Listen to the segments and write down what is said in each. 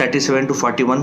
37 to 41,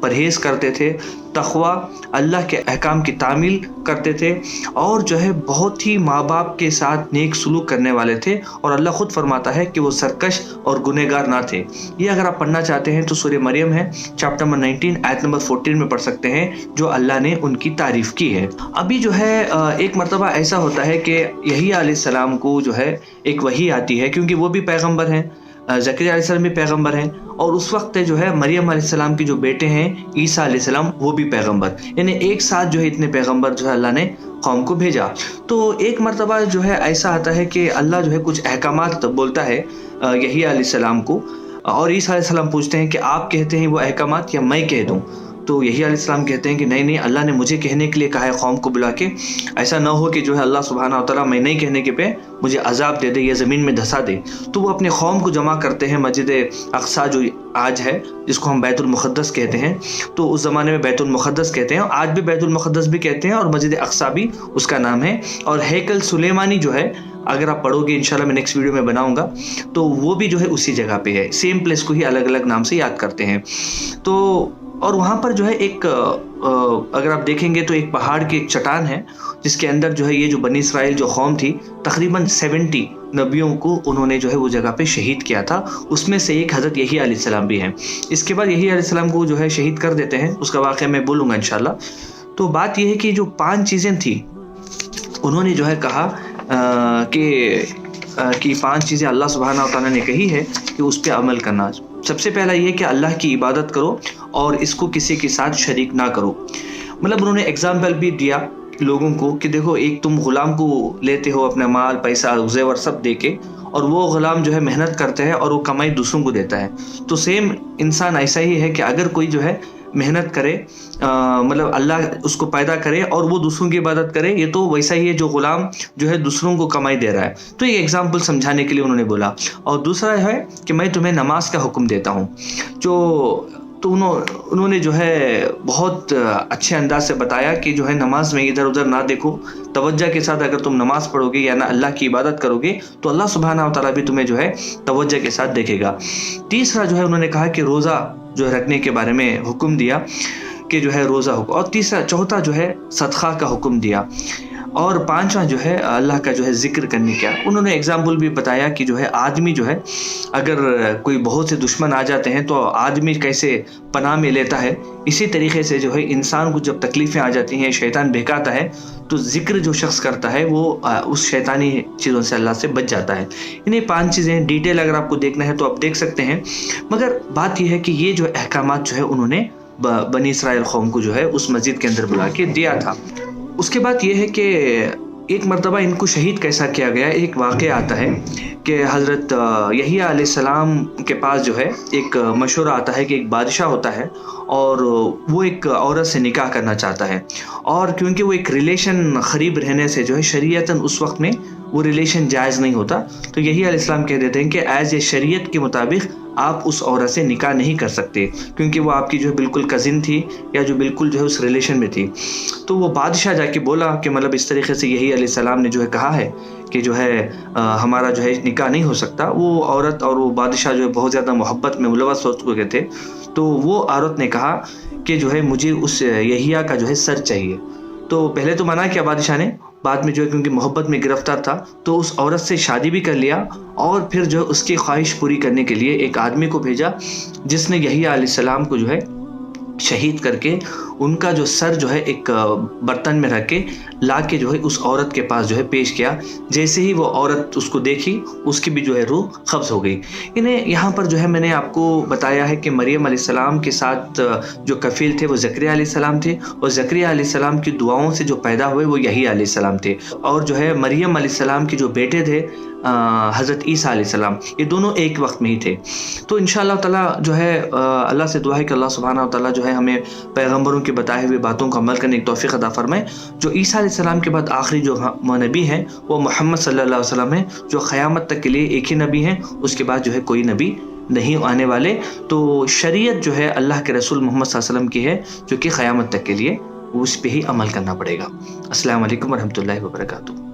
پرہیز کرتے تھے، تقوی، اللہ کے احکام کی تعمیل کرتے تھے، اور جو ہے بہت ہی ماں باپ کے ساتھ نیک سلوک کرنے والے تھے، اور اللہ خود فرماتا ہے کہ وہ سرکش اور گنہگار نہ تھے۔ یہ اگر آپ پڑھنا چاہتے ہیں تو سورہ مریم ہے، چیپٹر نمبر 19 آیت نمبر 14 میں پڑھ سکتے ہیں، جو اللہ نے ان کی تعریف کی ہے۔ ابھی جو ہے ایک مرتبہ ایسا ہوتا ہے کہ یحییٰ علیہ السلام کو جو ہے ایک وحی آتی ہے، کیونکہ وہ بھی پیغمبر ہیں، زکریا علیہ السلام بھی پیغمبر ہیں، اور اس وقت جو ہے مریم علیہ السلام کے جو بیٹے ہیں عیسیٰ علیہ السلام، وہ بھی پیغمبر، یعنی ایک ساتھ جو ہے اتنے پیغمبر جو ہے اللہ نے قوم کو بھیجا۔ تو ایک مرتبہ جو ہے ایسا آتا ہے کہ اللہ جو ہے کچھ احکامات بولتا ہے یحییٰ علیہ السلام کو، اور عیسیٰ علیہ السلام پوچھتے ہیں کہ آپ کہتے ہیں وہ احکامات یا میں کہہ دوں؟ تو یحییٰ علیہ السلام کہتے ہیں کہ نہیں، اللہ نے مجھے کہنے کے لیے کہا ہے قوم کو بلا کے، ایسا نہ ہو کہ جو ہے اللہ سبحانہ و تعالیٰ میں نہیں کہنے کے پہ مجھے عذاب دے دے یا زمین میں دھسا دے۔ تو وہ اپنے قوم کو جمع کرتے ہیں مسجد اقصیٰ جو آج ہے، جس کو ہم بیت المقدس کہتے ہیں، تو اس زمانے میں بیت المقدس کہتے ہیں، آج بھی بیت المقدس بھی کہتے ہیں، اور مسجد اقصیٰ بھی اس کا نام ہے۔ اور ہیکل سلیمانی جو ہے، اگر آپ پڑھو گے انشاءاللہ میں نیکسٹ ویڈیو میں بناؤں گا، تو وہ بھی جو ہے اسی جگہ پہ ہے، سیم پلیس کو ہی الگ الگ نام سے یاد کرتے ہیں۔ تو اور وہاں پر جو ہے ایک اگر آپ دیکھیں گے تو ایک پہاڑ کی ایک چٹان ہے، جس کے اندر جو ہے یہ جو بنی اسرائیل جو قوم تھی، تقریباً 70 نبیوں کو انہوں نے جو ہے وہ جگہ پہ شہید کیا تھا، اس میں سے ایک حضرت یحییٰ علیہ السلام بھی ہیں۔ اس کے بعد یحییٰ علیہ السلام کو جو ہے شہید کر دیتے ہیں، اس کا واقعہ میں بولوں گا انشاءاللہ۔ تو بات یہ ہے کہ جو 5 چیزیں تھیں، انہوں نے جو ہے کہا کہ 5 چیزیں اللہ سبحانہ و تعالیٰ نے کہی ہے کہ اس پہ عمل کرنا۔ سب سے پہلا یہ کہ اللہ کی عبادت کرو اور اس کو کسی کے ساتھ شریک نہ کرو۔ مطلب انہوں نے اگزامپل بھی دیا لوگوں کو کہ دیکھو، ایک تم غلام کو لیتے ہو، اپنا مال، پیسہ، زیور سب دے کے، اور وہ غلام جو ہے محنت کرتا ہے اور وہ کمائی دوسروں کو دیتا ہے۔ تو سیم انسان ایسا ہی ہے کہ اگر کوئی جو ہے محنت کرے، مطلب اللہ اس کو پیدا کرے اور وہ دوسروں کی عبادت کرے، یہ تو ویسا ہی ہے جو غلام جو ہے دوسروں کو کمائی دے رہا ہے۔ تو یہ ایگزامپل سمجھانے کے لیے انہوں نے بولا۔ اور دوسرا ہے کہ میں تمہیں نماز کا حکم دیتا ہوں، تو انہوں نے جو ہے بہت اچھے انداز سے بتایا کہ جو ہے نماز میں ادھر ادھر نہ دیکھو، توجہ کے ساتھ اگر تم نماز پڑھو گے یا نہ اللہ کی عبادت کرو گے تو اللہ سبحانہ و تعالیٰ بھی تمہیں جو ہے توجہ کے ساتھ دیکھے گا۔ تیسرا جو ہے انہوں نے کہا کہ روزہ جو ہے رکھنے کے بارے میں حکم دیا کہ جو ہے روزہ حکم، اور چوتھا جو ہے صدقہ کا حکم دیا، اور 5واں جو ہے اللہ کا جو ہے ذکر کرنے کا۔ انہوں نے اگزامپل بھی بتایا کہ جو ہے آدمی جو ہے اگر کوئی بہت سے دشمن آ جاتے ہیں تو آدمی کیسے پناہ میں لیتا ہے، اسی طریقے سے جو ہے انسان کو جب تکلیفیں آ جاتی ہیں، شیطان بہکاتا ہے، تو ذکر جو شخص کرتا ہے وہ اس شیطانی چیزوں سے اللہ سے بچ جاتا ہے۔ انہیں 5 چیزیں ڈیٹیل اگر آپ کو دیکھنا ہے تو آپ دیکھ سکتے ہیں، مگر بات یہ ہے کہ یہ جو احکامات جو ہے انہوں نے بنی اسرائیل قوم کو جو ہے اس مسجد کے اندر بلا کے دیا تھا۔ اس کے بعد یہ ہے کہ ایک مرتبہ ان کو شہید کیسا کیا گیا۔ ایک واقعہ آتا ہے کہ حضرت یحییٰ علیہ السلام کے پاس جو ہے ایک مشورہ آتا ہے کہ ایک بادشاہ ہوتا ہے اور وہ ایک عورت سے نکاح کرنا چاہتا ہے، اور کیونکہ وہ ایک ریلیشن قریب رہنے سے جو ہے شریعتاً اس وقت میں وہ ریلیشن جائز نہیں ہوتا، تو یحییٰ علیہ السلام کہہ دیتے ہیں کہ ایز اے شریعت کے مطابق آپ اس عورت سے نکاح نہیں کر سکتے، کیونکہ وہ آپ کی جو ہے بالکل کزن تھی یا جو بالکل جو ہے اس ریلیشن میں تھی۔ تو وہ بادشاہ جا کے بولا کہ مطلب اس طریقے سے یحییٰ علیہ السلام نے جو ہے کہا ہے کہ جو ہے ہمارا جو ہے نکاح نہیں ہو سکتا۔ وہ عورت اور وہ بادشاہ جو ہے بہت زیادہ محبت میں ملوث ہو چکے تھے، تو وہ عورت نے کہا کہ جو ہے مجھے اس یحییٰ کا جو ہے سر چاہیے۔ تو پہلے تو منع کیا بادشاہ نے، بعد میں جو ہے کیونکہ محبت میں گرفتار تھا تو اس عورت سے شادی بھی کر لیا، اور پھر جو ہے اس کی خواہش پوری کرنے کے لیے ایک آدمی کو بھیجا جس نے یحییٰ علیہ السلام کو جو ہے شہید کر کے ان کا جو سر جو ہے ایک برتن میں رکھ کے لا کے جو ہے اس عورت کے پاس جو ہے پیش کیا۔ جیسے ہی وہ عورت اس کو دیکھی، اس کی بھی جو ہے روح قبض ہو گئی۔ انہیں یہاں پر جو ہے میں نے آپ کو بتایا ہے کہ مریم علیہ السلام کے ساتھ جو کفیل تھے وہ زکریا علیہ السلام تھے، اور زکریا علیہ السلام کی دعاؤں سے جو پیدا ہوئے وہ یحییٰ علیہ السلام تھے، اور جو ہے مریم علیہ السلام کے جو بیٹے تھے حضرت عیسیٰ علیہ السلام، یہ دونوں ایک وقت میں ہی تھے۔ تو انشاءاللہ تعالیٰ جو ہے اللہ سے دعا ہے کہ اللہ سبحانہ و تعالیٰ جو ہے ہمیں پیغمبروں کے بتائے ہوئے باتوں کا عمل کرنے کی توفیق عطا فرمائے۔ جو عیسیٰ علیہ السلام کے بعد آخری جو نبی ہیں وہ محمد صلی اللہ علیہ وسلم ہیں، جو قیامت تک کے لیے ایک ہی نبی ہیں، اس کے بعد جو ہے کوئی نبی نہیں آنے والے۔ تو شریعت جو ہے اللہ کے رسول محمد صلی اللہ علیہ وسلم کی ہے، جو کہ قیامت تک کے لیے اس پہ ہی عمل کرنا پڑے گا۔ السلام علیکم ورحمۃ اللہ وبرکاتہ۔